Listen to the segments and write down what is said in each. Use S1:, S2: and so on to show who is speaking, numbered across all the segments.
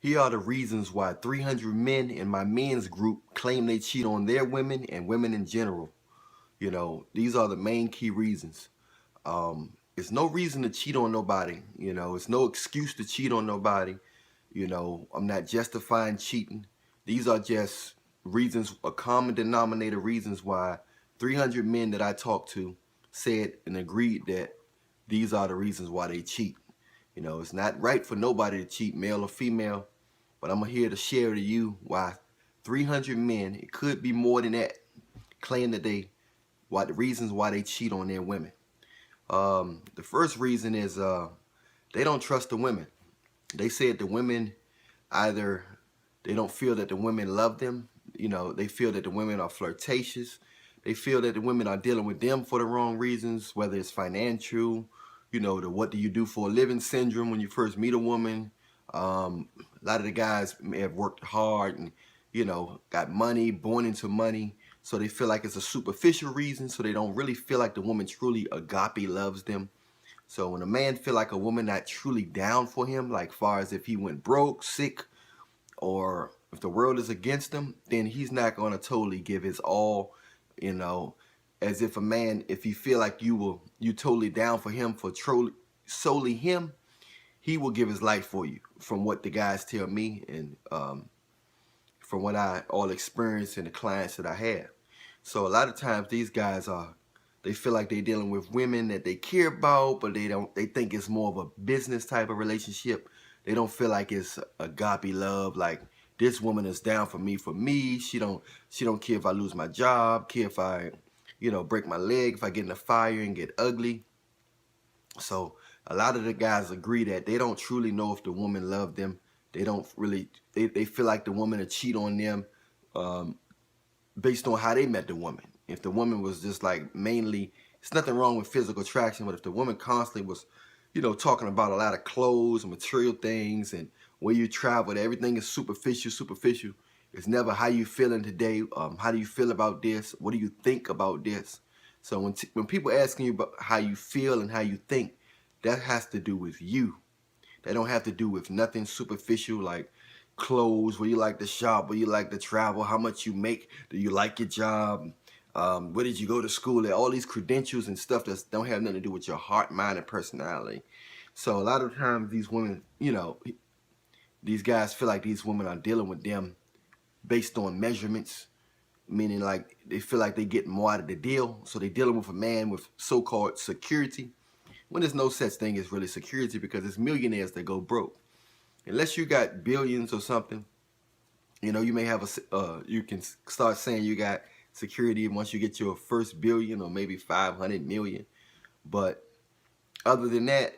S1: Here are the reasons why 300 men in my men's group claim they cheat on their women and women in general. These are the main key reasons. It's no reason to cheat on nobody. It's no excuse to cheat on nobody. I'm not justifying cheating. These are just reasons, a common denominator reasons why 300 men that I talked to said and agreed that these are the reasons why they cheat. It's not right for nobody to cheat, male or female, but I'm here to share to you why 300 men, it could be more than that, claim that the reasons why they cheat on their women. The first reason is they don't trust the women. They said the women either they don't feel that the women love them. They feel that the women are flirtatious. They feel that the women are dealing with them for the wrong reasons, whether it's financial, the what do you do for a living syndrome when you first meet a woman. A lot of the guys may have worked hard and, got money, born into money. So they feel like it's a superficial reason. So they don't really feel like the woman truly agape loves them. So when a man feel like a woman not truly down for him, like far as if he went broke, sick, or if the world is against him, then he's not going to totally give his all, as if a man, if he feel like you totally down for him for solely him, he will give his life for you, from what the guys tell me and from what I all experienced and the clients that I have. So a lot of times these guys they feel like they're dealing with women that they care about, but they think it's more of a business type of relationship. They don't feel like it's agape love, like this woman is down for me. She don't care if I lose my job, care if I, break my leg, if I get in a fire and get ugly. So a lot of the guys agree that they don't truly know if the woman loved them. They don't really, they feel like the woman will cheat on them based on how they met the woman. If the woman was just like mainly, it's nothing wrong with physical attraction, but if the woman constantly was, talking about a lot of clothes and material things and where you traveled, everything is superficial. It's never how you feeling today. How do you feel about this? What do you think about this? So when people asking you about how you feel and how you think, that has to do with you. They don't have to do with nothing superficial like clothes, where you like to shop, where you like to travel, how much you make, do you like your job, where did you go to school at, all these credentials and stuff that don't have nothing to do with your heart, mind, and personality. So a lot of times these women, these guys feel like these women are dealing with them based on measurements, meaning like they feel like they get more out of the deal. So they're dealing with a man with so-called security, when there's no such thing as really security, because it's millionaires that go broke. Unless you got billions or something, you may have you can start saying you got security once you get your first billion or maybe 500 million. But other than that,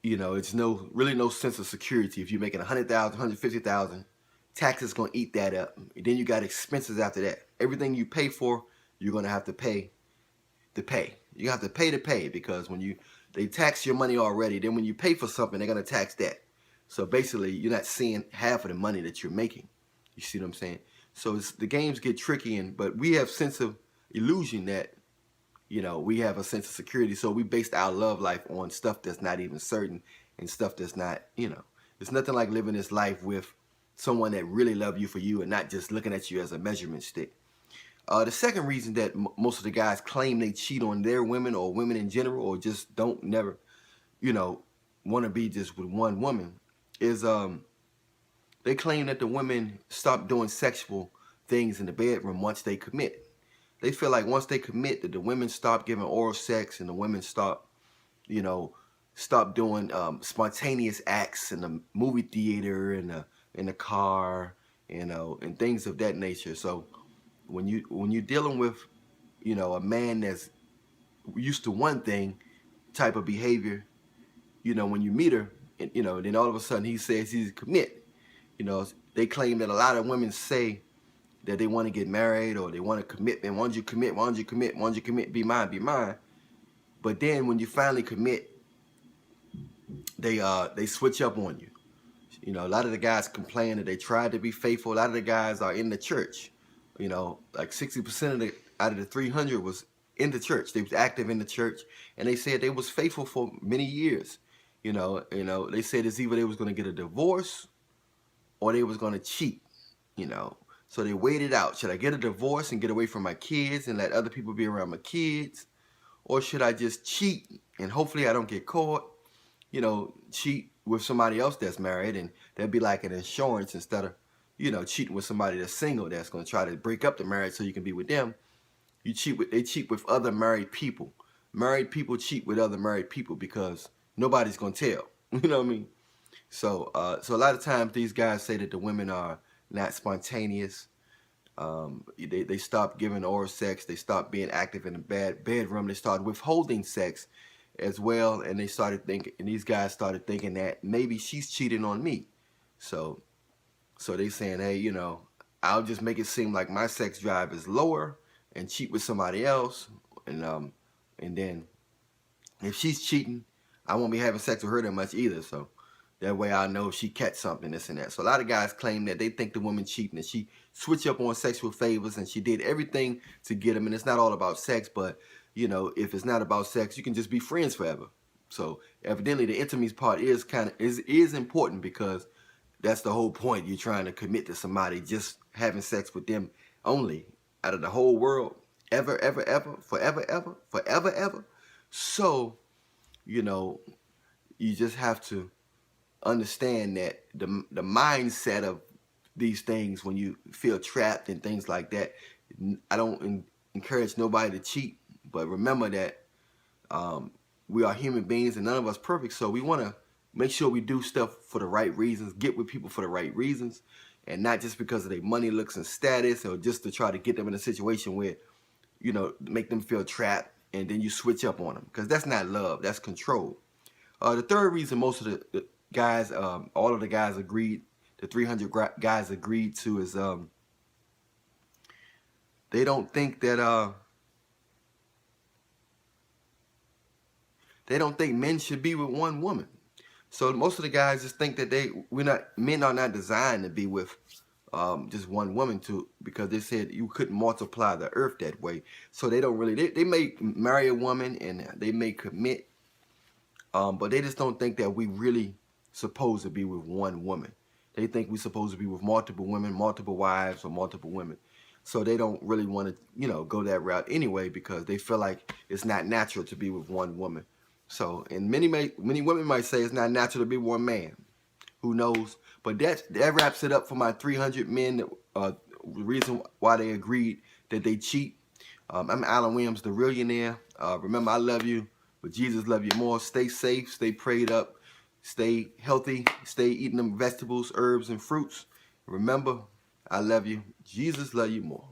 S1: it's really no sense of security. If you're making 100,000, 150,000, taxes gonna eat that up. Then you got expenses after that. Everything you pay for, you're gonna have to pay to pay. You have to pay because when they tax your money already, then when you pay for something, they're gonna tax that. So basically, you're not seeing half of the money that you're making. You see what I'm saying? So the games get tricky, but we have sense of illusion that we have a sense of security. So we based our love life on stuff that's not even certain and stuff that's not, it's nothing like living this life with someone that really love you for you and not just looking at you as a measurement stick. The second reason that most of the guys claim they cheat on their women or women in general, or just don't never, want to be just with one woman, is they claim that the women stop doing sexual things in the bedroom once they commit. They feel like once they commit that the women stop giving oral sex and the women stop doing spontaneous acts in the movie theater and in the car, and things of that nature. So when you're dealing with, a man that's used to one thing type of behavior, when you meet her, and then all of a sudden he says he's commit. They claim that a lot of women say that they want to get married or they want to commit. And why don't you commit? Why don't you commit? Why don't you commit? Be mine, be mine. But then when you finally commit, they switch up on you. A lot of the guys complain that they tried to be faithful. A lot of the guys are in the church. Like 60% out of the 300 was in the church. They was active in the church, and they said they was faithful for many years. They said it's either they was going to get a divorce or they was going to cheat, you know. So they waited out. Should I get a divorce and get away from my kids and let other people be around my kids? Or should I just cheat and hopefully I don't get caught, cheat with somebody else that's married, and that'd be like an insurance instead of, cheating with somebody that's single that's going to try to break up the marriage so you can be with them. They cheat with other married people. Married people cheat with other married people because nobody's going to tell. You know what I mean? So a lot of times these guys say that the women are not spontaneous. They stopped giving oral sex. They stopped being active in the bedroom. They started withholding sex as well. And these guys started thinking that maybe she's cheating on me. So they saying, hey, I'll just make it seem like my sex drive is lower and cheat with somebody else. And then if she's cheating, I won't be having sex with her that much either. So that way I know if she catch something, this and that. So a lot of guys claim that they think the woman cheating, and she switched up on sexual favors and she did everything to get them. And it's not all about sex, but if it's not about sex, you can just be friends forever. So evidently the intimacy part is important, because that's the whole point. You're trying to commit to somebody, just having sex with them only out of the whole world, ever, ever, ever, forever, ever, forever, ever. So, you just have to understand that the mindset of these things, when you feel trapped and things like that, I don't encourage nobody to cheat, but remember that we are human beings and none of us perfect, so we want to make sure we do stuff for the right reasons, get with people for the right reasons, and not just because of their money, looks, and status, or just to try to get them in a situation where, make them feel trapped and then you switch up on them, because that's not love, that's control. The third reason most of the guys, all of the guys agreed, the 300 guys agreed to, is they don't think that they don't think men should be with one woman. So most of the guys just think that men are not designed to be with just one woman, because they said you couldn't multiply the earth that way. So they don't really, they may marry a woman and they may commit, but they just don't think that we really supposed to be with one woman. They think we're supposed to be with multiple women, multiple wives, or multiple women. So they don't really want to, go that route anyway, because they feel like it's not natural to be with one woman. So, and many women might say it's not natural to be one man. Who knows? But that wraps it up for my 300 men. The reason why they agreed that they cheat. I'm Alan Williams, the Realionaire. Remember, I love you, but Jesus love you more. Stay safe, stay prayed up, stay healthy, stay eating them vegetables, herbs, and fruits. Remember, I love you. Jesus love you more.